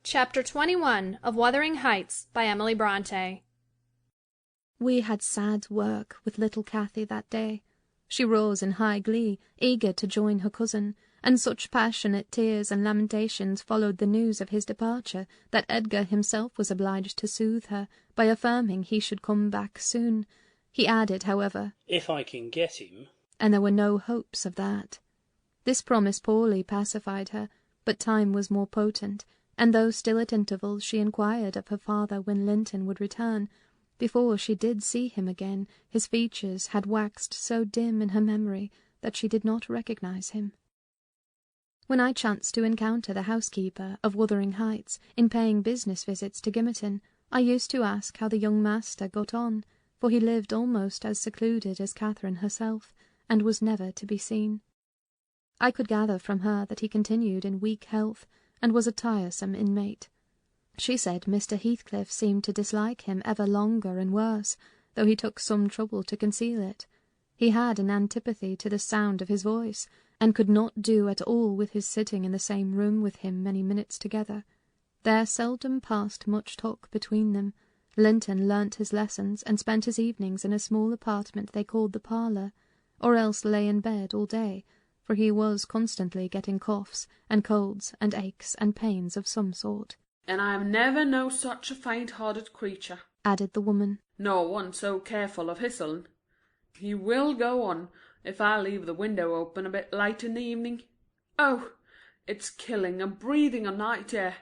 Chapter 21 of Wuthering Heights by Emily Bronte. We had sad work with little Cathy that day. She rose in high glee, eager to join her cousin, and such passionate tears and lamentations followed the news of his departure that Edgar himself was obliged to soothe her by affirming he should come back soon. He added, however, "If I can get him," and there were no hopes of that. This promise poorly pacified her, but time was more potent, and though still at intervals she inquired of her father when Linton would return, before she did see him again his features had waxed so dim in her memory that she did not recognize him. When I chanced to encounter the housekeeper of Wuthering Heights in paying business visits to Gimmerton, I used to ask how the young master got on, for he lived almost as secluded as Catherine herself, and was never to be seen. I could gather from her that he continued in weak health, and was a tiresome inmate. She said Mr. Heathcliff seemed to dislike him ever longer and worse, though he took some trouble to conceal it. He had an antipathy to the sound of his voice, and could not do at all with his sitting in the same room with him many minutes together. There seldom passed much talk between them. Linton learnt his lessons, and spent his evenings in a small apartment they called the parlour, or else lay in bed all day, for he was constantly getting coughs, and colds, and aches, and pains of some sort. "And I never know such a faint-hearted creature," added the woman, "nor one so careful of his own. He will go on, if I leave the window open a bit late in the evening. Oh, it's killing a breathing of night air.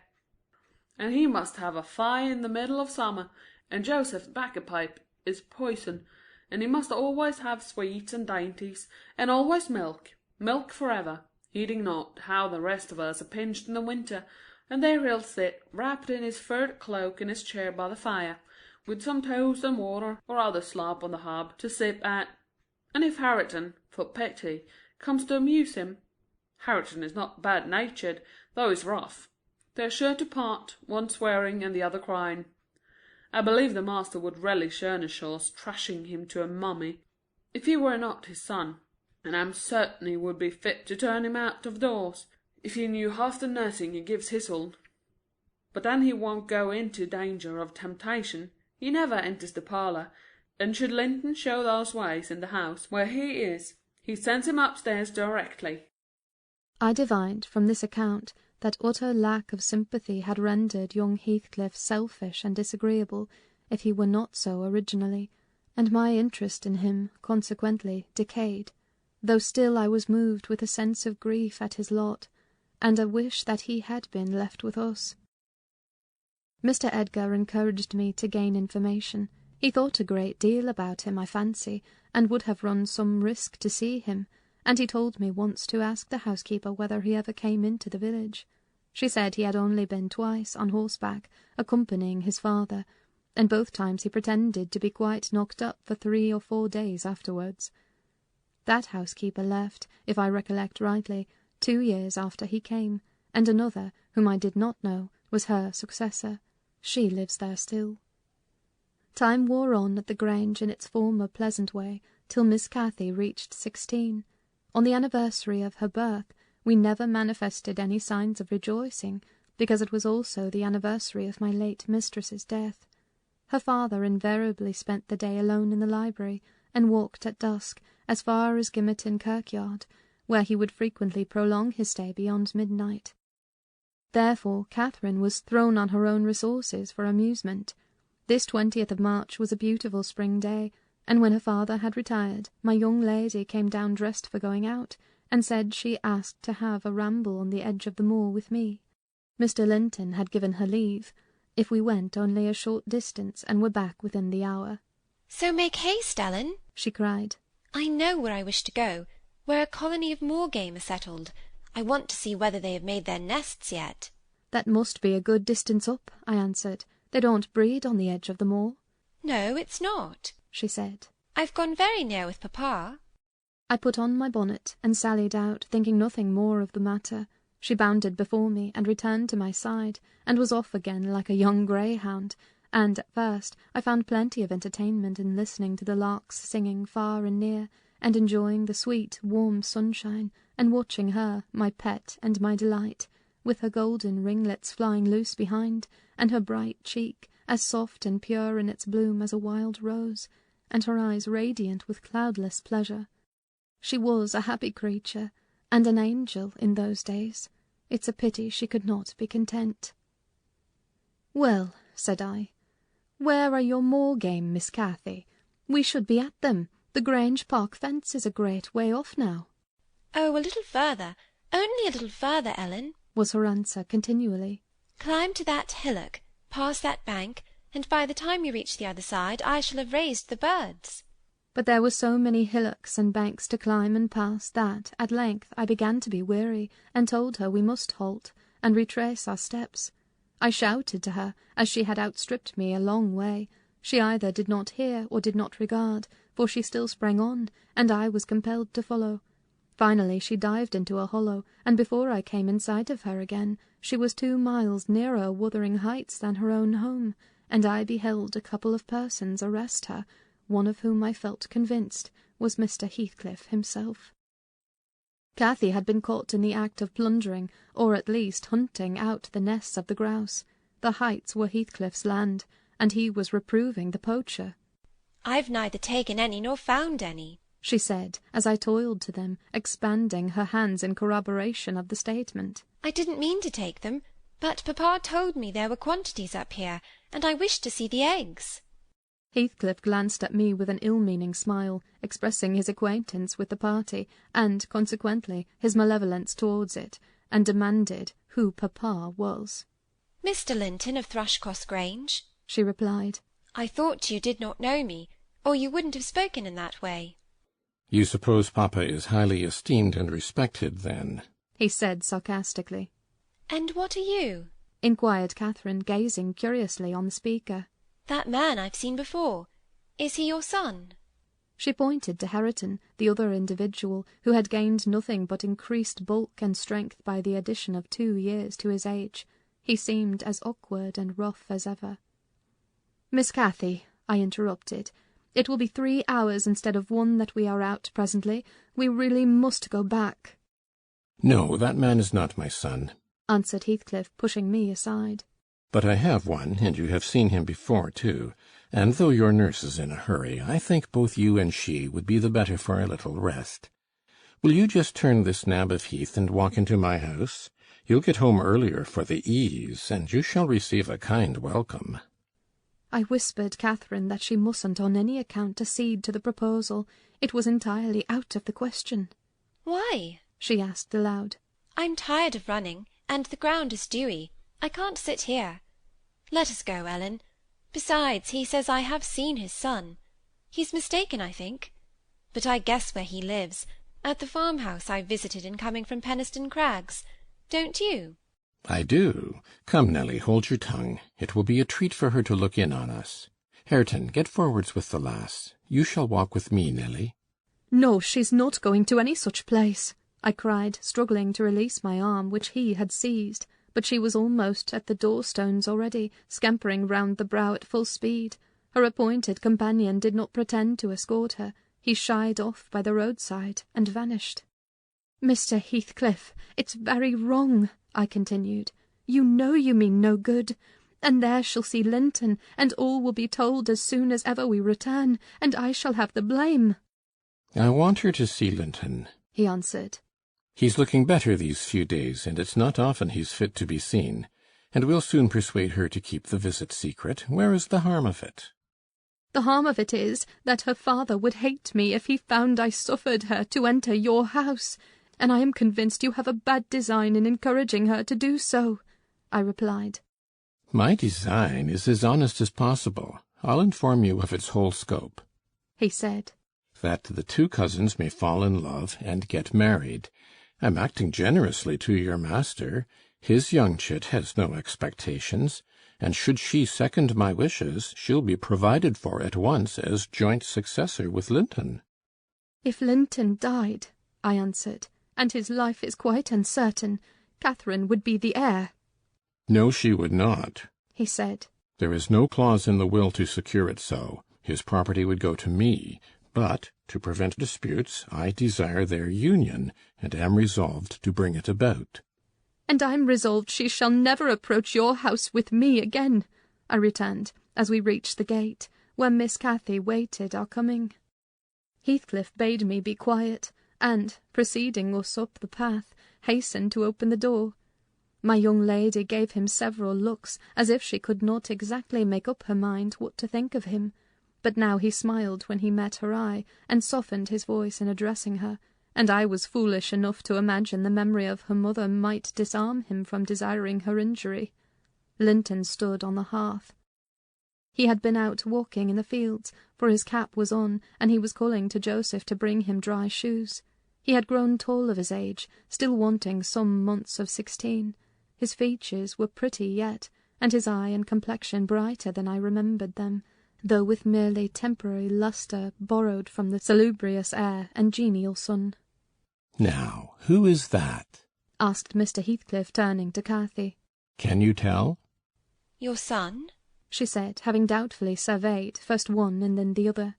And he must have a fire in the middle of summer, and Joseph's tobacco pipe is poison, and he must always have sweets and dainties, and always milk forever, heeding not how the rest of us are pinched in the winter, and there he'll sit, wrapped in his fur cloak in his chair by the fire, with some toast and water or other slop on the hob to sip at. And if Hareton, for pity, comes to amuse him, Hareton is not bad-natured, though he's rough, they're sure to part, one swearing and the other crying. I believe the master would relish Earnshaw's thrashing him to a mummy, if he were not his son. And I'm certain he would be fit to turn him out of doors, if he knew half the nursing he gives Hisl. But then he won't go into danger of temptation. He never enters the parlour, and should Linton show those ways in the house where he is, he sends him upstairs directly." I divined from this account that utter lack of sympathy had rendered young Heathcliff selfish and disagreeable, if he were not so originally, and my interest in him consequently decayed, though still I was moved with a sense of grief at his lot, and a wish that he had been left with us. Mr. Edgar encouraged me to gain information. He thought a great deal about him, I fancy, and would have run some risk to see him, and he told me once to ask the housekeeper whether he ever came into the village. She said he had only been twice on horseback, accompanying his father, and both times he pretended to be quite knocked up for 3 or 4 days afterwards. That housekeeper left, if I recollect rightly, 2 years after he came, and another, whom I did not know, was her successor. She lives there still. Time wore on at the Grange in its former pleasant way, till Miss Cathy reached 16. On the anniversary of her birth, we never manifested any signs of rejoicing, because it was also the anniversary of my late mistress's death. Her father invariably spent the day alone in the library, and walked at dusk as far as Gimmerton kirkyard, where he would frequently prolong his stay beyond midnight. Therefore Catherine was thrown on her own resources for amusement. This 20th of March was a beautiful spring day, and when her father had retired, my young lady came down dressed for going out, and said she asked to have a ramble on the edge of the moor with me. Mr. Linton had given her leave, if we went only a short distance and were back within the hour. "So make haste, Ellen," she cried. "I know where I wish to go, where a colony of moor game are settled. I want to see whether they have made their nests yet." "That must be a good distance up," I answered. "They don't breed on the edge of the moor." "No, it's not," she said. "I've gone very near with papa." I put on my bonnet and sallied out, thinking nothing more of the matter. She bounded before me and returned to my side, and was off again like a young greyhound, and at first I found plenty of entertainment in listening to the larks singing far and near, and enjoying the sweet, warm sunshine, and watching her, my pet and my delight, with her golden ringlets flying loose behind, and her bright cheek as soft and pure in its bloom as a wild rose, and her eyes radiant with cloudless pleasure. She was a happy creature, and an angel in those days. It's a pity she could not be content. "Well," said I, "where are your moor game, Miss Cathy? We should be at them. The Grange Park fence is a great way off now." "Oh, a little further, only a little further, Ellen," was her answer continually. "Climb to that hillock, pass that bank, and by the time you reach the other side I shall have raised the birds." But there were so many hillocks and banks to climb and pass that, at length, I began to be weary, and told her we must halt, and retrace our steps. I shouted to her, as she had outstripped me a long way. She either did not hear or did not regard, for she still sprang on, and I was compelled to follow. Finally she dived into a hollow, and before I came in sight of her again, she was 2 miles nearer Wuthering Heights than her own home, and I beheld a couple of persons arrest her, one of whom I felt convinced was Mr. Heathcliff himself. Cathy had been caught in the act of plundering, or at least hunting out the nests of the grouse. The Heights were Heathcliff's land, and he was reproving the poacher. "I've neither taken any nor found any," she said, as I toiled to them, expanding her hands in corroboration of the statement. "I didn't mean to take them, but papa told me there were quantities up here, and I wished to see the eggs." Heathcliff glanced at me with an ill-meaning smile, expressing his acquaintance with the party, and, consequently, his malevolence towards it, and demanded who papa was. "Mr. Linton of Thrushcross Grange," she replied. "I thought you did not know me, or you wouldn't have spoken in that way." "You suppose papa is highly esteemed and respected, then?" he said sarcastically. "And what are you?" inquired Catherine, gazing curiously on the speaker. "That man I've seen before. Is he your son?" She pointed to Hareton, the other individual, who had gained nothing but increased bulk and strength by the addition of 2 years to his age. He seemed as awkward and rough as ever. "Miss Cathy," I interrupted, "it will be 3 hours instead of 1 that we are out presently. We really must go back." "No, that man is not my son," answered Heathcliff, pushing me aside. "But I have one, and you have seen him before, too. And though your nurse is in a hurry, I think both you and she would be the better for a little rest. Will you just turn this nab of heath and walk into my house? You'll get home earlier for the ease, and you shall receive a kind welcome." I whispered Catherine that she mustn't on any account accede to the proposal. It was entirely out of the question. "Why?" she asked aloud. "I'm tired of running, and the ground is dewy. I can't sit here. Let us go, Ellen. Besides, he says I have seen his son. He's mistaken, I think. But I guess where he lives, at the farmhouse I visited in coming from Penistone Crags. Don't you?" "I do. Come, Nelly, hold your tongue. It will be a treat for her to look in on us. Hareton, get forwards with the lass. You shall walk with me, Nelly." "No, she's not going to any such place," I cried, struggling to release my arm, which he had seized. But she was almost at the door-stones already, scampering round the brow at full speed. Her appointed companion did not pretend to escort her. He shied off by the roadside and vanished. "Mr. Heathcliff, it's very wrong," I continued. "You know you mean no good. And there she'll see Linton, and all will be told as soon as ever we return, and I shall have the blame." "I want her to see Linton," he answered. "He's looking better these few days, and it's not often he's fit to be seen. And we'll soon persuade her to keep the visit secret. Where is the harm of it?" "The harm of it is that her father would hate me if he found I suffered her to enter your house, and I am convinced you have a bad design in encouraging her to do so," I replied. "My design is as honest as possible. I'll inform you of its whole scope," he said. "That the 2 cousins may fall in love and get married. I'm acting generously to your master. His young chit has no expectations, and should she second my wishes, she'll be provided for at once as joint successor with Linton." "If Linton died," I answered, "and his life is quite uncertain, Catherine would be the heir." "No, she would not," he said. "There is no clause in the will to secure it so. His property would go to me. But, to prevent disputes, I desire their union, and am resolved to bring it about." "And I'm resolved she shall never approach your house with me again," I returned, as we reached the gate, where Miss Cathy waited our coming. Heathcliff bade me be quiet, and, preceding us up the path, hastened to open the door. My young lady gave him several looks, as if she could not exactly make up her mind what to think of him, but now he smiled when he met her eye, and softened his voice in addressing her, and I was foolish enough to imagine the memory of her mother might disarm him from desiring her injury. Linton stood on the hearth. He had been out walking in the fields, for his cap was on, and he was calling to Joseph to bring him dry shoes. He had grown tall of his age, still wanting some months of 16. His features were pretty yet, and his eye and complexion brighter than I remembered them, though with merely temporary lustre borrowed from the salubrious air and genial sun. "Now, who is that?" asked Mr. Heathcliff, turning to Cathy. "Can you tell?" Your son? she said, having doubtfully surveyed first one and then the other.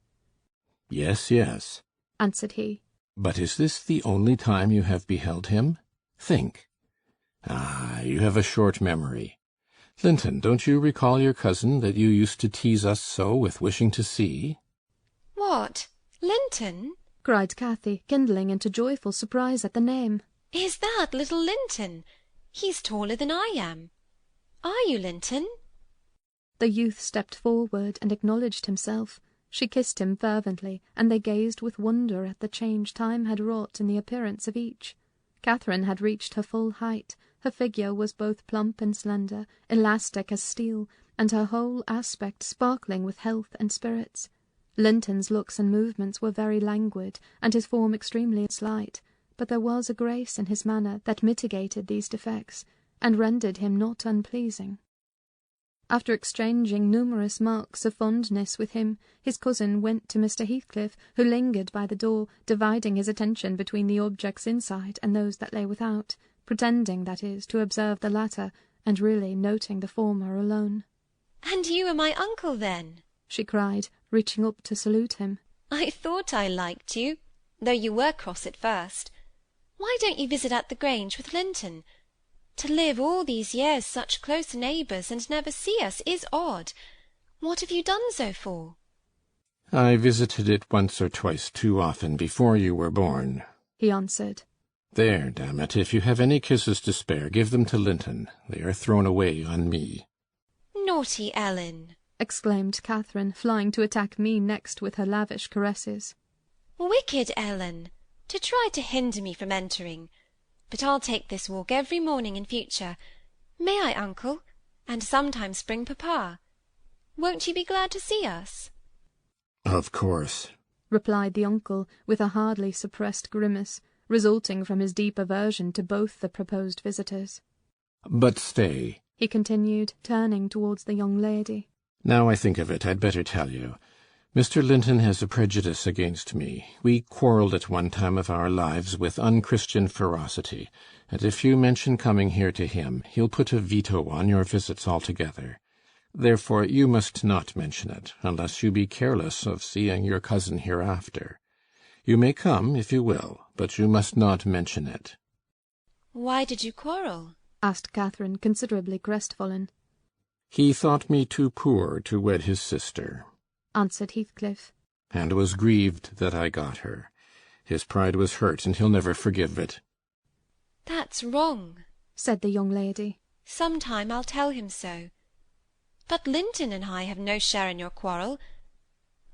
"Yes, yes," answered he. "But is this the only time you have beheld him? Think. Ah, you have a short memory. Linton, don't you recall your cousin that you used to tease us so with wishing to see?" What? Linton? cried Cathy, kindling into joyful surprise at the name. Is that little Linton? He's taller than I am. Are you Linton? The youth stepped forward and acknowledged himself. She kissed him fervently, and they gazed with wonder at the change time had wrought in the appearance of each. Catherine had reached her full height. Her figure was both plump and slender, elastic as steel, and her whole aspect sparkling with health and spirits. Linton's looks and movements were very languid, and his form extremely slight, but there was a grace in his manner that mitigated these defects, and rendered him not unpleasing. After exchanging numerous marks of fondness with him, his cousin went to Mr. Heathcliff, who lingered by the door, dividing his attention between the objects inside and those that lay without, pretending, that is, to observe the latter, and really noting the former alone. And you are my uncle, then? she cried, reaching up to salute him. I thought I liked you, though you were cross at first. Why don't you visit at the Grange with Linton? To live all these years such close neighbours and never see us is odd. What have you done so for? "I visited it once or twice too often before you were born," he answered. "There, damn it, if you have any kisses to spare, give them to Linton. They are thrown away on me." Naughty Ellen! exclaimed Catherine, flying to attack me next with her lavish caresses. Wicked Ellen! To try to hinder me from entering. But I'll take this walk every morning in future. May I, uncle? And sometimes bring papa. Won't you be glad to see us? "Of course," replied the uncle, with a hardly suppressed grimace, resulting from his deep aversion to both the proposed visitors. "But stay," he continued, turning towards the young lady. "Now I think of it, I'd better tell you. Mr. Linton has a prejudice against me. We quarrelled at one time of our lives with unchristian ferocity, and if you mention coming here to him, he'll put a veto on your visits altogether. Therefore you must not mention it, unless you be careless of seeing your cousin hereafter. You may come, if you will, but you must not mention it." Why did you quarrel? asked Catherine, considerably crestfallen. "He thought me too poor to wed his sister," answered Heathcliff. "and was grieved that I got her. His pride was hurt, and he'll never forgive it." That's wrong, said the young lady. Sometime I'll tell him so. But Linton and I have no share in your quarrel.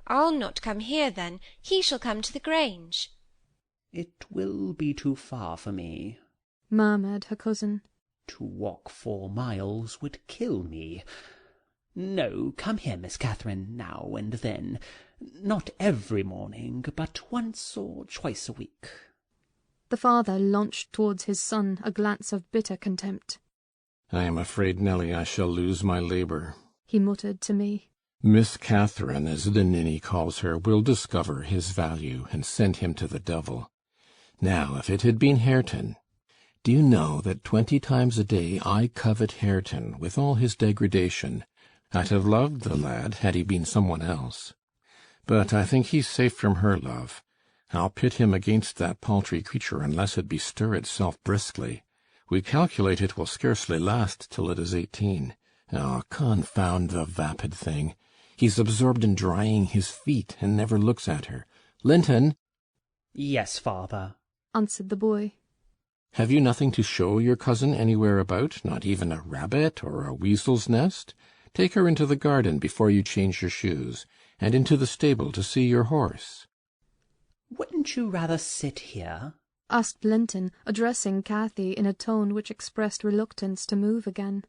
I'll not come here, then. He shall come to the Grange. "It will be too far for me," murmured her cousin. "To walk 4 miles would kill me. No, come here, Miss Catherine, now and then. Not every morning, but once or twice a week." The father launched towards his son a glance of bitter contempt. "I am afraid, Nelly, I shall lose my labour," he muttered to me. "Miss Catherine, as the ninny calls her, will discover his value and send him to the devil. Now, if it had been Hareton— Do you know that 20 times a day I covet Hareton, with all his degradation? I'd have loved the lad had he been someone else. But I think he's safe from her love. I'll pit him against that paltry creature unless it bestir itself briskly. We calculate it will scarcely last till it is 18. Oh, confound the vapid thing! He's absorbed in drying his feet, and never looks at her. Linton!" "Yes, father," answered the boy. "Have you nothing to show your cousin anywhere about, not even a rabbit or a weasel's nest? Take her into the garden before you change your shoes, and into the stable to see your horse." "Wouldn't you rather sit here?" asked Linton, addressing Cathy in a tone which expressed reluctance to move again.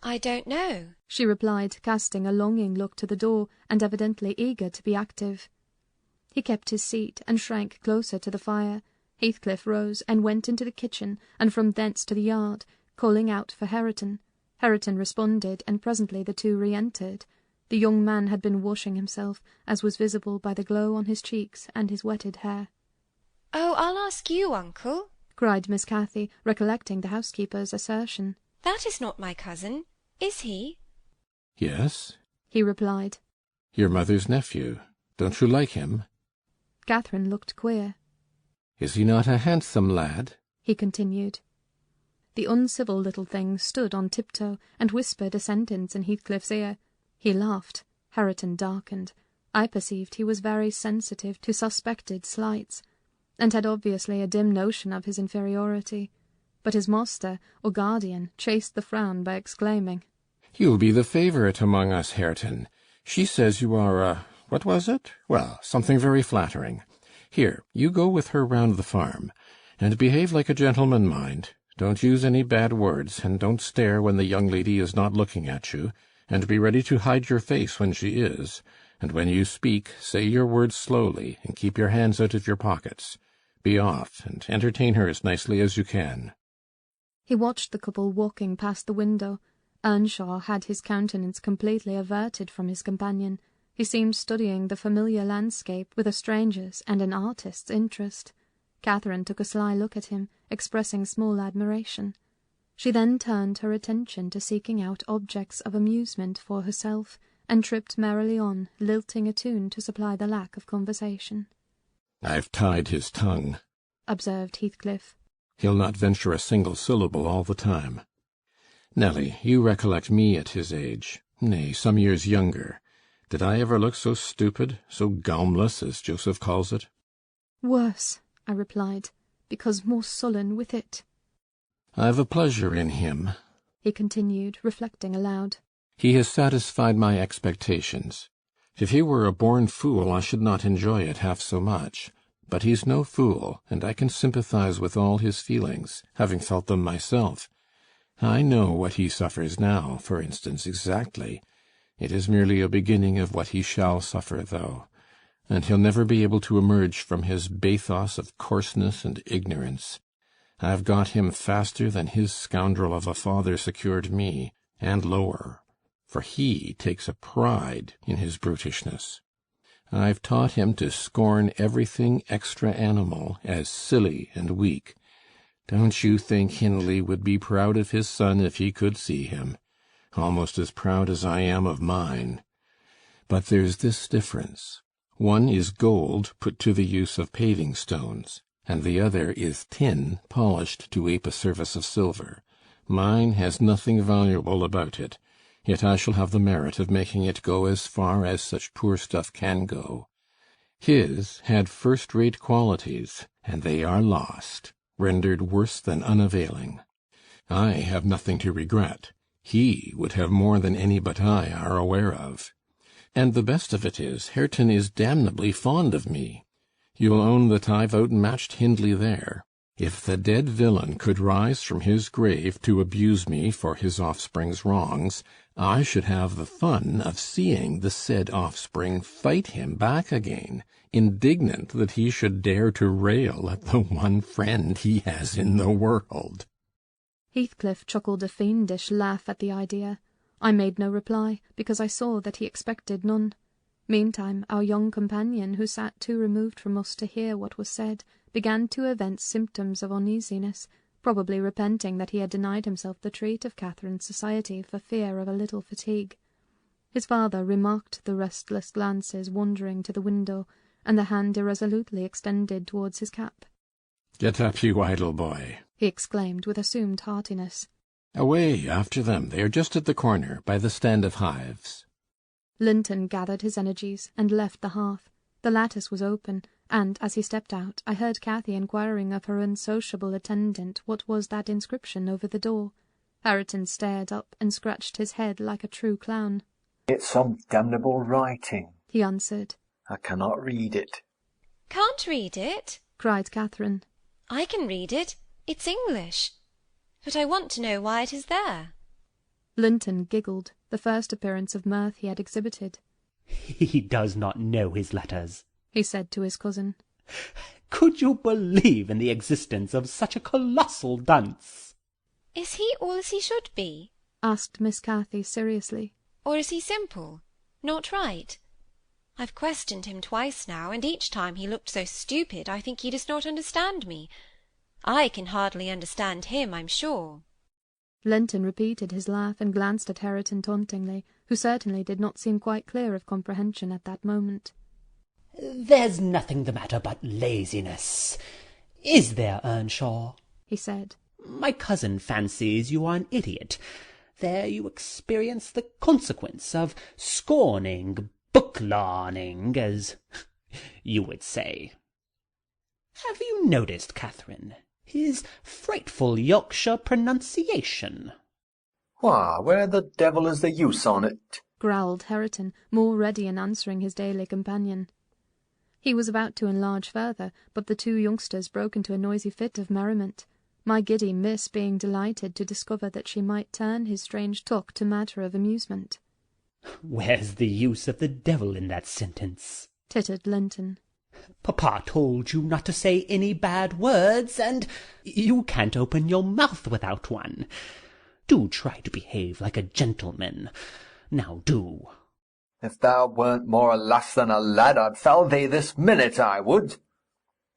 I don't know, she replied, casting a longing look to the door, and evidently eager to be active. He kept his seat, and shrank closer to the fire. Heathcliff rose, and went into the kitchen, and from thence to the yard, calling out for Hareton. Hareton responded, and presently the two re-entered. The young man had been washing himself, as was visible by the glow on his cheeks and his wetted hair. "Oh, I'll ask you, uncle," cried Miss Cathy, recollecting the housekeeper's assertion. "That is not my cousin, is he?" "Yes," he replied. "your mother's nephew. Don't you like him?" Catherine looked queer. "Is he not a handsome lad?" he continued. The uncivil little thing stood on tiptoe, and whispered a sentence in Heathcliff's ear. He laughed. Hareton darkened. I perceived he was very sensitive to suspected slights, and had obviously a dim notion of his inferiority. But his master, or guardian, chased the frown by exclaiming, "You'll be the favourite among us, Hareton. She says you are what was it? Well, something very flattering. Here, you go with her round the farm. And behave like a gentleman, mind. Don't use any bad words, and don't stare when the young lady is not looking at you, and be ready to hide your face when she is. And when you speak, say your words slowly, and keep your hands out of your pockets. Be off, and entertain her as nicely as you can." He watched the couple walking past the window. Earnshaw had his countenance completely averted from his companion. He seemed studying the familiar landscape with a stranger's and an artist's interest. Catherine took a sly look at him, expressing small admiration. She then turned her attention to seeking out objects of amusement for herself, and tripped merrily on, lilting a tune to supply the lack of conversation. "I've tied his tongue," observed Heathcliff. "He'll not venture a single syllable all the time. Nelly, you recollect me at his age, nay, some years younger. Did I ever look so stupid, so gaumless, as Joseph calls it?" "Worse," I replied, "because more sullen with it." "I've a pleasure in him," he continued, reflecting aloud. "He has satisfied my expectations. If he were a born fool, I should not enjoy it half so much. But he's no fool, and I can sympathize with all his feelings, having felt them myself. I know what he suffers now, for instance, exactly. It is merely a beginning of what he shall suffer, though. And he'll never be able to emerge from his bathos of coarseness and ignorance. I've got him faster than his scoundrel of a father secured me, and lower, for he takes a pride in his brutishness. I've taught him to scorn everything extra-animal as silly and weak. Don't you think Hindley would be proud of his son if he could see him? Almost as proud as I am of mine. But there's this difference. One is gold put to the use of paving stones, and the other is tin polished to ape a service of silver. Mine has nothing valuable about it, yet I shall have the merit of making it go as far as such poor stuff can go. His had first-rate qualities, and they are lost, rendered worse than unavailing. I have nothing to regret. He would have more than any but I are aware of. And the best of it is, Hareton is damnably fond of me. You'll own that I've outmatched Hindley there. If the dead villain could rise from his grave to abuse me for his offspring's wrongs, I should have the fun of seeing the said offspring fight him back again, indignant that he should dare to rail at the one friend he has in the world." Heathcliff chuckled a fiendish laugh at the idea. I made no reply, because I saw that he expected none. Meantime our young companion, who sat too removed from us to hear what was said, began to evince symptoms of uneasiness, probably repenting that he had denied himself the treat of Catherine's society for fear of a little fatigue. His father remarked the restless glances wandering to the window, and the hand irresolutely extended towards his cap. "Get up, you idle boy," he exclaimed with assumed heartiness. Away, after them. They are just at the corner, by the stand of hives. Linton gathered his energies and left the hearth. The lattice was open, and as he stepped out, I heard Cathy inquiring of her unsociable attendant what was that inscription over the door. Hareton stared up and scratched his head like a true clown. "It's some damnable writing," he answered. "I cannot read it." "Can't read it?" cried Catherine. "I can read it. It's English. But I want to know why it is there." Linton giggled, the first appearance of mirth he had exhibited. "He does not know his letters," he said to his cousin. "Could you believe in the existence of such a colossal dunce?" "Is he all as he should be?" asked Miss Cathy seriously. "Or is he simple? Not right? I've questioned him twice now, and each time he looked so stupid I think he does not understand me. I can hardly understand him, I'm sure." Linton repeated his laugh and glanced at Hareton tauntingly, who certainly did not seem quite clear of comprehension at that moment. "There's nothing the matter but laziness. Is there, Earnshaw?" he said. "My cousin fancies you are an idiot. There you experience the consequence of scorning book-larning, as you would say. Have you noticed, Catherine, his frightful Yorkshire pronunciation?" "Why, where the devil is the use on't?" growled Hareton, more ready in answering his daily companion. He was about to enlarge further, but the two youngsters broke into a noisy fit of merriment, my giddy miss being delighted to discover that she might turn his strange talk to matter of amusement. "Where's the use of the devil in that sentence?" tittered Linton. "Papa told you not to say any bad words, and you can't open your mouth without one. Do try to behave like a gentleman. Now do." "If thou weren't more a lass than a lad, I'd fell thee this minute, I would.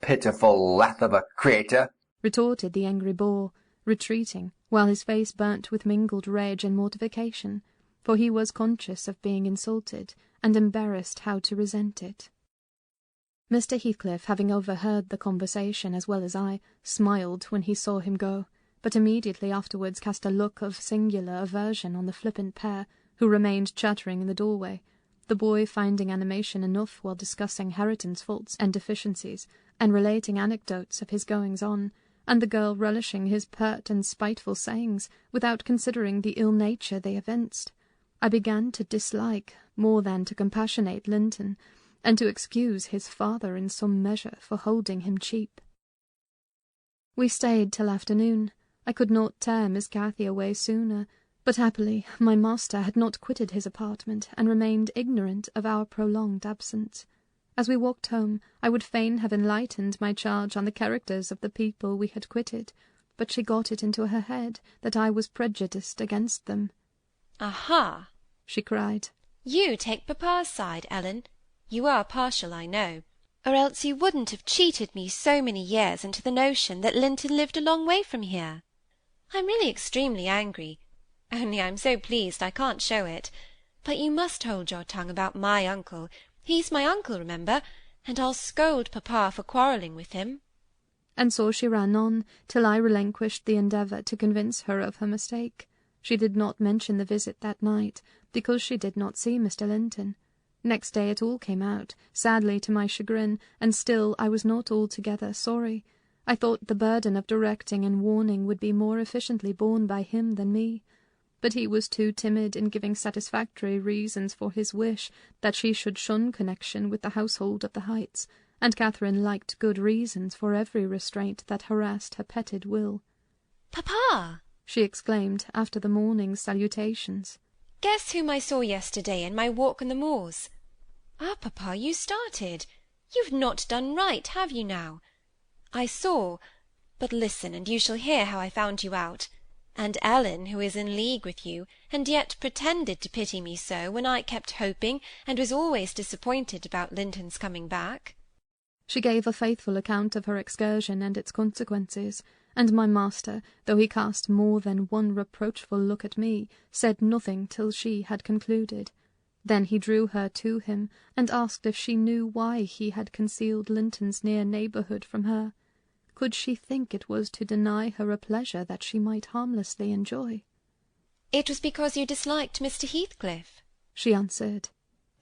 Pitiful lath of a creature," retorted the angry boar, retreating, while his face burnt with mingled rage and mortification, for he was conscious of being insulted, and embarrassed how to resent it. Mr. Heathcliff, having overheard the conversation as well as I, smiled when he saw him go, but immediately afterwards cast a look of singular aversion on the flippant pair, who remained chattering in the doorway, the boy finding animation enough while discussing Hareton's faults and deficiencies, and relating anecdotes of his goings-on, and the girl relishing his pert and spiteful sayings, without considering the ill nature they evinced. I began to dislike, more than to compassionate Linton, and to excuse his father in some measure for holding him cheap. We stayed till afternoon. I could not tear Miss Cathy away sooner, but happily my master had not quitted his apartment, and remained ignorant of our prolonged absence. As we walked home, I would fain have enlightened my charge on the characters of the people we had quitted, but she got it into her head that I was prejudiced against them. "Aha!" she cried. "You take papa's side, Ellen. You are partial, I know, or else you wouldn't have cheated me so many years into the notion that Linton lived a long way from here. I'm really extremely angry, only I'm so pleased I can't show it. But you must hold your tongue about my uncle. He's my uncle, remember, and I'll scold papa for quarrelling with him." And so she ran on, till I relinquished the endeavour to convince her of her mistake. She did not mention the visit that night, because she did not see Mr. Linton. Next day it all came out, sadly to my chagrin, and still I was not altogether sorry. I thought the burden of directing and warning would be more efficiently borne by him than me. But he was too timid in giving satisfactory reasons for his wish that she should shun connection with the household of the Heights, and Catherine liked good reasons for every restraint that harassed her petted will. "Papa!" she exclaimed after the morning's salutations. "Guess whom I saw yesterday in my walk on the moors? Ah, papa, you started. You've not done right, have you now? I saw, but listen, and you shall hear how I found you out. And Ellen, who is in league with you, and yet pretended to pity me so, when I kept hoping, and was always disappointed about Linton's coming back." She gave a faithful account of her excursion and its consequences, and my master, though he cast more than one reproachful look at me, said nothing till she had concluded. Then he drew her to him, and asked if she knew why he had concealed Linton's near neighbourhood from her. Could she think it was to deny her a pleasure that she might harmlessly enjoy? It was because you disliked Mr. Heathcliff, she answered.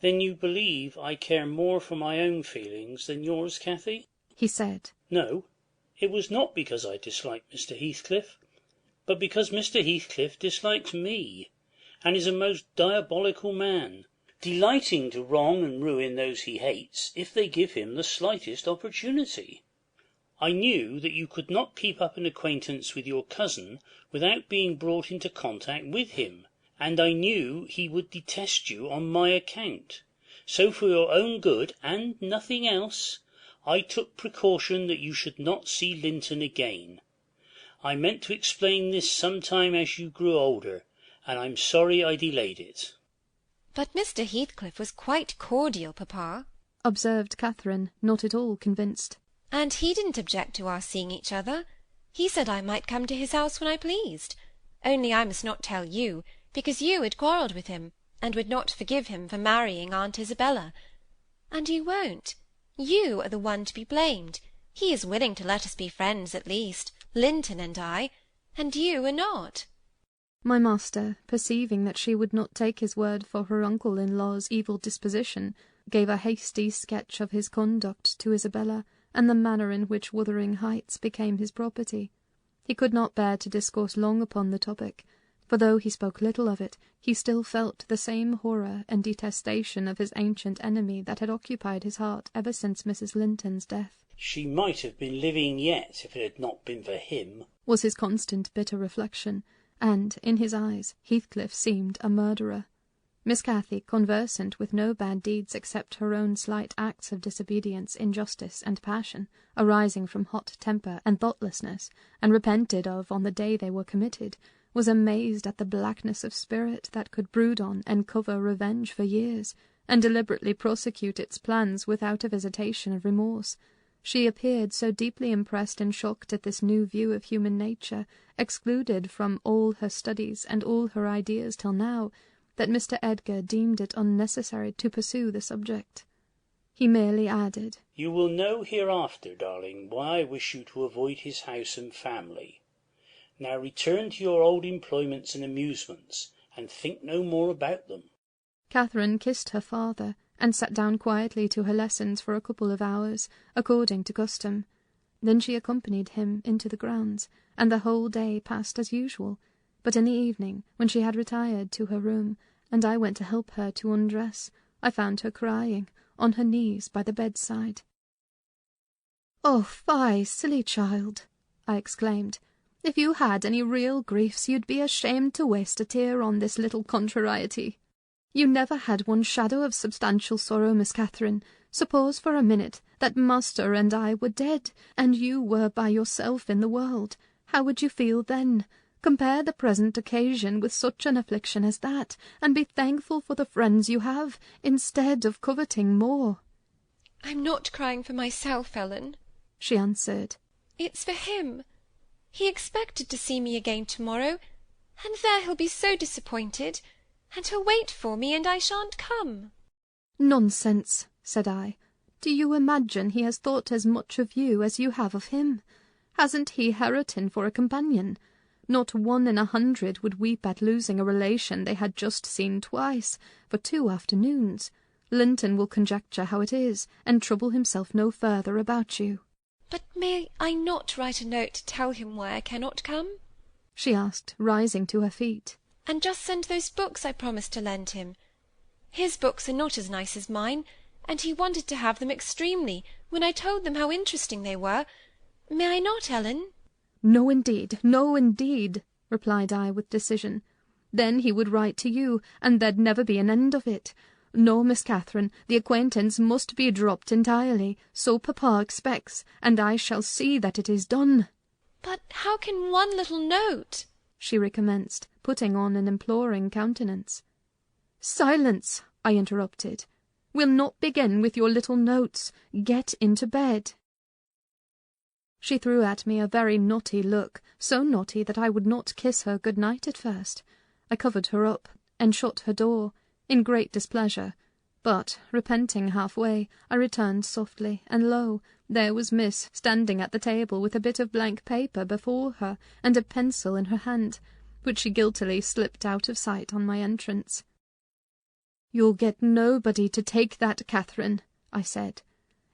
Then you believe I care more for my own feelings than yours, Cathy? He said. No, it was not because I disliked Mr. Heathcliff, but because Mr. Heathcliff dislikes me, and is a most diabolical man, delighting to wrong and ruin those he hates, if they give him the slightest opportunity. I knew that you could not keep up an acquaintance with your cousin without being brought into contact with him, and I knew he would detest you on my account. So for your own good, and nothing else, I took precaution that you should not see Linton again. I meant to explain this some time as you grew older, and I'm sorry I delayed it. But Mr. Heathcliff was quite cordial, papa, observed Catherine, not at all convinced. And he didn't object to our seeing each other. He said I might come to his house when I pleased. Only I must not tell you, because you had quarrelled with him, and would not forgive him for marrying Aunt Isabella. And you won't. You are the one to be blamed. He is willing to let us be friends, at least, Linton and I, and you are not. My master, perceiving that she would not take his word for her uncle-in-law's evil disposition, gave a hasty sketch of his conduct to Isabella, and the manner in which Wuthering Heights became his property. He could not bear to discourse long upon the topic, for though he spoke little of it, he still felt the same horror and detestation of his ancient enemy that had occupied his heart ever since Mrs. Linton's death. She might have been living yet if it had not been for him, was his constant bitter reflection, and, in his eyes, Heathcliff seemed a murderer. Miss Cathy, conversant with no bad deeds except her own slight acts of disobedience, injustice, and passion, arising from hot temper and thoughtlessness, and repented of on the day they were committed, was amazed at the blackness of spirit that could brood on and cover revenge for years, and deliberately prosecute its plans without a visitation of remorse. She appeared so deeply impressed and shocked at this new view of human nature, excluded from all her studies and all her ideas till now, that Mr. Edgar deemed it unnecessary to pursue the subject. He merely added, You will know hereafter, darling, why I wish you to avoid his house and family. Now return to your old employments and amusements, and think no more about them. Catherine kissed her father, and sat down quietly to her lessons for a couple of hours, according to custom. Then she accompanied him into the grounds, and the whole day passed as usual. But in the evening, when she had retired to her room, and I went to help her to undress, I found her crying, on her knees by the bedside. "Oh, fie, silly child!" I exclaimed. "If you had any real griefs, you'd be ashamed to waste a tear on this little contrariety. You never had one shadow of substantial sorrow, Miss Catherine. Suppose for a minute that master and I were dead, and you were by yourself in the world. How would you feel then? Compare the present occasion with such an affliction as that, and be thankful for the friends you have, instead of coveting more." "I'm not crying for myself, Ellen," she answered. "It's for him. He expected to see me again to-morrow, and there he'll be so disappointed, and he'll wait for me, and I shan't come." "Nonsense," said I. "Do you imagine he has thought as much of you as you have of him? Hasn't he Hareton for a companion? Not 1 in 100 would weep at losing a relation they had just seen twice, for 2 afternoons. Linton will conjecture how it is, and trouble himself no further about you." "But may I not write a note to tell him why I cannot come?" she asked, rising to her feet. "And just send those books I promised to lend him. His books are not as nice as mine, and he wanted to have them extremely, when I told them how interesting they were. May I not, Ellen?" "No, indeed, no, indeed," replied I with decision. "Then he would write to you, and there'd never be an end of it. No, Miss Catherine, the acquaintance must be dropped entirely, so papa expects, and I shall see that it is done." "But how can one little note—" she recommenced, putting on an imploring countenance. "Silence!" I interrupted. "We'll not begin with your little notes. Get into bed." She threw at me a very naughty look, so naughty that I would not kiss her good night at first. I covered her up, and shut her door, in great displeasure. But, repenting halfway, I returned softly, and lo, there was Miss standing at the table with a bit of blank paper before her and a pencil in her hand, which she guiltily slipped out of sight on my entrance. "You'll get nobody to take that, Catherine," I said,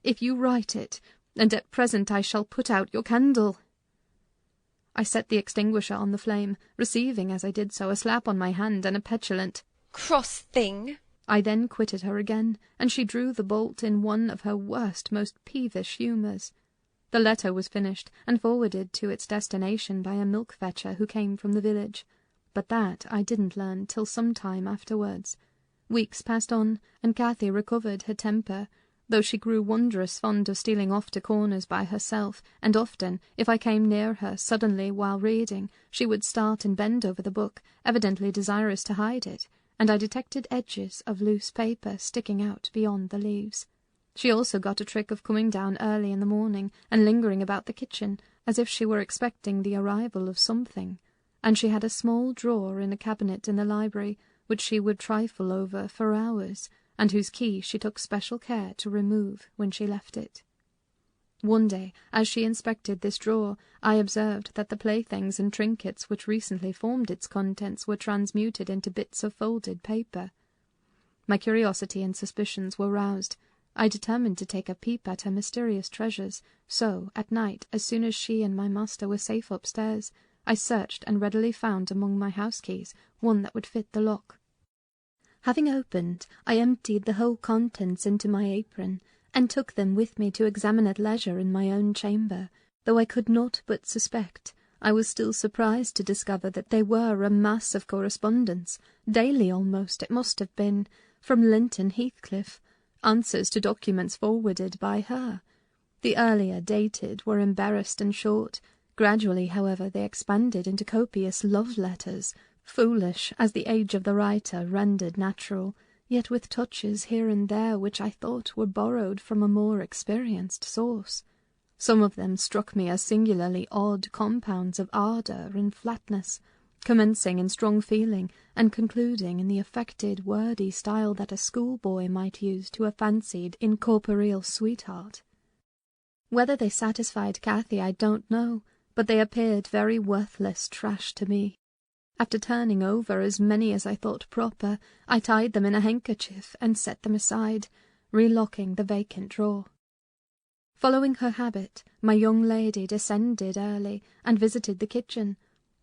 "if you write it, and at present I shall put out your candle." I set the extinguisher on the flame, receiving as I did so a slap on my hand and a petulant "Cross thing!" I then quitted her again, and she drew the bolt in one of her worst, most peevish humours. The letter was finished, and forwarded to its destination by a milk-fetcher who came from the village, but that I didn't learn till some time afterwards. Weeks passed on, and Cathy recovered her temper, though she grew wondrous fond of stealing off to corners by herself, and often, if I came near her suddenly while reading, she would start and bend over the book, evidently desirous to hide it, and I detected edges of loose paper sticking out beyond the leaves. She also got a trick of coming down early in the morning and lingering about the kitchen, as if she were expecting the arrival of something, and she had a small drawer in a cabinet in the library, which she would trifle over for hours, and whose key she took special care to remove when she left it. One day, as she inspected this drawer, I observed that the playthings and trinkets which recently formed its contents were transmuted into bits of folded paper. My curiosity and suspicions were roused. I determined to take a peep at her mysterious treasures, so, at night, as soon as she and my master were safe upstairs, I searched and readily found among my house keys one that would fit the lock. Having opened, I emptied the whole contents into my apron, and took them with me to examine at leisure in my own chamber, though I could not but suspect, I was still surprised to discover that they were a mass of correspondence, daily almost it must have been, from Linton Heathcliff, answers to documents forwarded by her. The earlier, dated, were embarrassed and short. Gradually, however, they expanded into copious love letters, foolish, as the age of the writer rendered natural, yet with touches here and there which I thought were borrowed from a more experienced source. Some of them struck me as singularly odd compounds of ardour and flatness, commencing in strong feeling and concluding in the affected, wordy style that a schoolboy might use to a fancied, incorporeal sweetheart. Whether they satisfied Cathy I don't know, but they appeared very worthless trash to me. After turning over as many as I thought proper, I tied them in a handkerchief and set them aside, relocking the vacant drawer. Following her habit, my young lady descended early and visited the kitchen.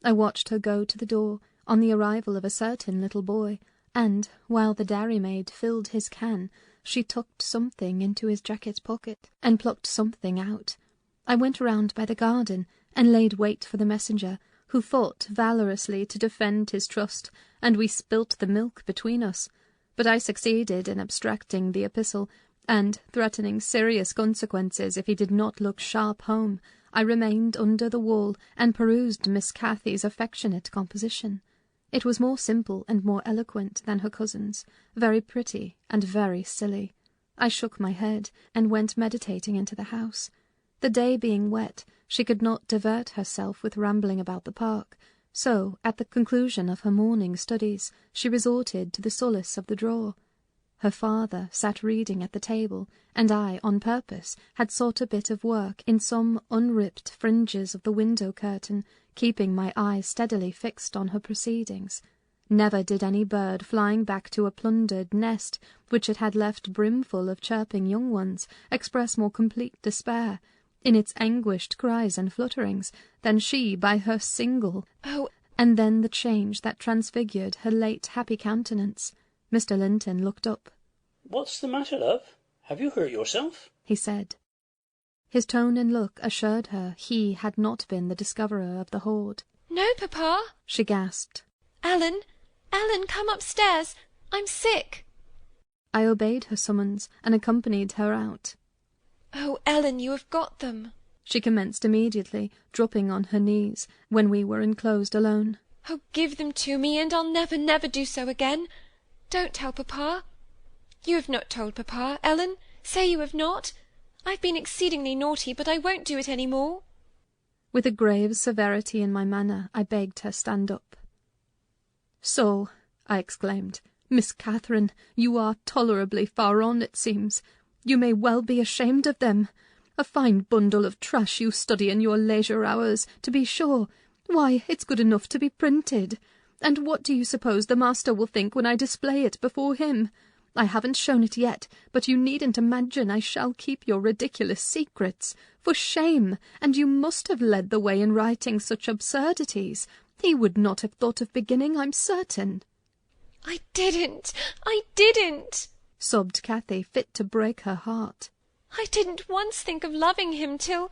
I watched her go to the door on the arrival of a certain little boy, and, while the dairymaid filled his can, she tucked something into his jacket pocket and plucked something out. I went round by the garden and laid wait for the messenger, who fought valorously to defend his trust, and we spilt the milk between us. But I succeeded in abstracting the epistle, and, threatening serious consequences if he did not look sharp home, I remained under the wall and perused Miss Cathy's affectionate composition. It was more simple and more eloquent than her cousin's, very pretty and very silly. I shook my head, and went meditating into the house. The day being wet, she could not divert herself with rambling about the park, so, at the conclusion of her morning studies, she resorted to the solace of the drawer. Her father sat reading at the table, and I, on purpose, had sought a bit of work in some unripped fringes of the window curtain, keeping my eyes steadily fixed on her proceedings. Never did any bird flying back to a plundered nest, which it had left brimful of chirping young ones, express more complete despair, in its anguished cries and flutterings, than she by her single. Oh, and then the change that transfigured her late happy countenance. Mr. Linton looked up. "What's the matter, love? Have you hurt yourself?" he said. His tone and look assured her he had not been the discoverer of the hoard. "No, Papa," she gasped. Ellen, come upstairs. I'm sick." I obeyed her summons and accompanied her out. "Oh, Ellen, you have got them," she commenced immediately, dropping on her knees when we were enclosed alone. "Oh, give them to me, and I'll never, never do so again. Don't tell Papa. You have not told Papa, Ellen. Say you have not. I've been exceedingly naughty, but I won't do it any more." With a grave severity in my manner, I begged her stand up. "So," I exclaimed, Miss Catherine, you are tolerably far on, it seems. You may well be ashamed of them. A fine bundle of trash you study in your leisure hours, to be sure. Why, it's good enough to be printed. And what do you suppose the master will think when I display it before him? I haven't shown it yet, but you needn't imagine I shall keep your ridiculous secrets. For shame! And you must have led the way in writing such absurdities. He would not have thought of beginning, I'm certain. I didn't, sobbed Cathy, fit to break her heart. I didn't once think of loving him till—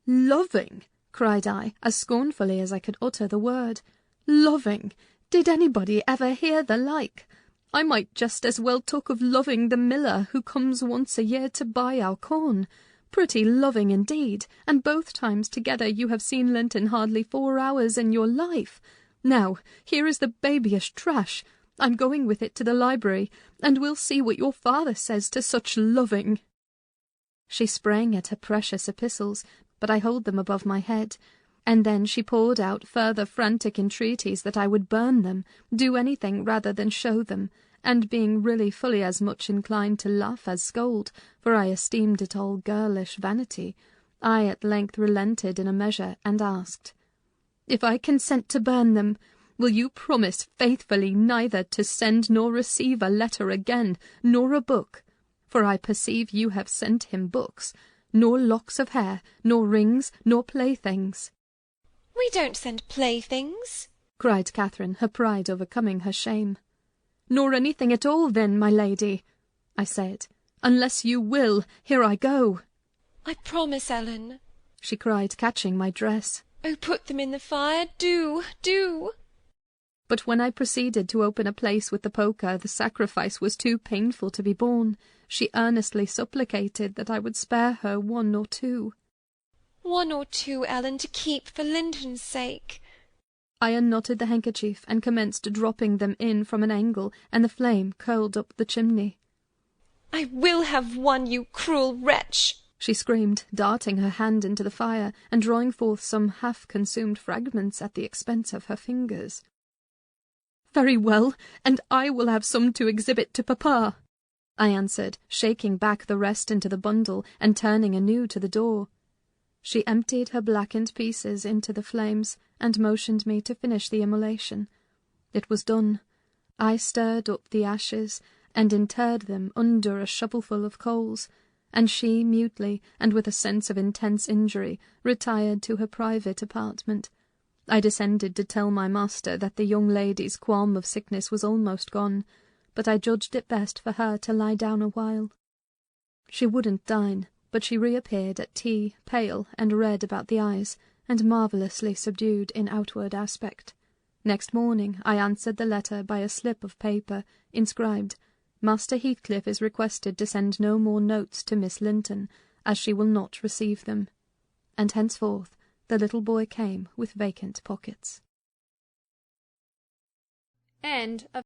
Loving? Cried I, as scornfully as I could utter the word. Loving? Did anybody ever hear the like? I might just as well talk of loving the miller who comes once a year to buy our corn. Pretty loving indeed, and both times together you have seen Linton hardly 4 hours in your life. Now, here is the babyish trash. I'm going with it to the library, and we'll see what your father says to such loving. She sprang at her precious epistles, but I held them above my head, and then she poured out further frantic entreaties that I would burn them, do anything rather than show them, and being really fully as much inclined to laugh as scold, for I esteemed it all girlish vanity, I at length relented in a measure, and asked, "If I consent to burn them, will you promise faithfully neither to send nor receive a letter again, nor a book? For I perceive you have sent him books, nor locks of hair, nor rings, nor playthings." "We don't send playthings," cried Catherine, her pride overcoming her shame. "Nor anything at all, then, my lady," I said. "Unless you will, here I go." "I promise, Ellen," she cried, catching my dress. "Oh, put them in the fire, do, do." But when I proceeded to open a place with the poker, the sacrifice was too painful to be borne. She earnestly supplicated that I would spare her 1 or 2. 1 or 2, Ellen, to keep for Linton's sake. I unknotted the handkerchief and commenced dropping them in from an angle, and the flame curled up the chimney. "I will have 1, you cruel wretch!" she screamed, darting her hand into the fire, and drawing forth some half-consumed fragments at the expense of her fingers. "Very well, and I will have some to exhibit to papa," I answered, shaking back the rest into the bundle, and turning anew to the door. She emptied her blackened pieces into the flames, and motioned me to finish the immolation. It was done. I stirred up the ashes, and interred them under a shovelful of coals, and she mutely, and with a sense of intense injury, retired to her private apartment. I descended to tell my master that the young lady's qualm of sickness was almost gone, but I judged it best for her to lie down a while. She wouldn't dine, but she reappeared at tea, pale and red about the eyes, and marvellously subdued in outward aspect. Next morning I answered the letter by a slip of paper, inscribed, "Master Heathcliff is requested to send no more notes to Miss Linton, as she will not receive them." And henceforth the little boy came with vacant pockets. End of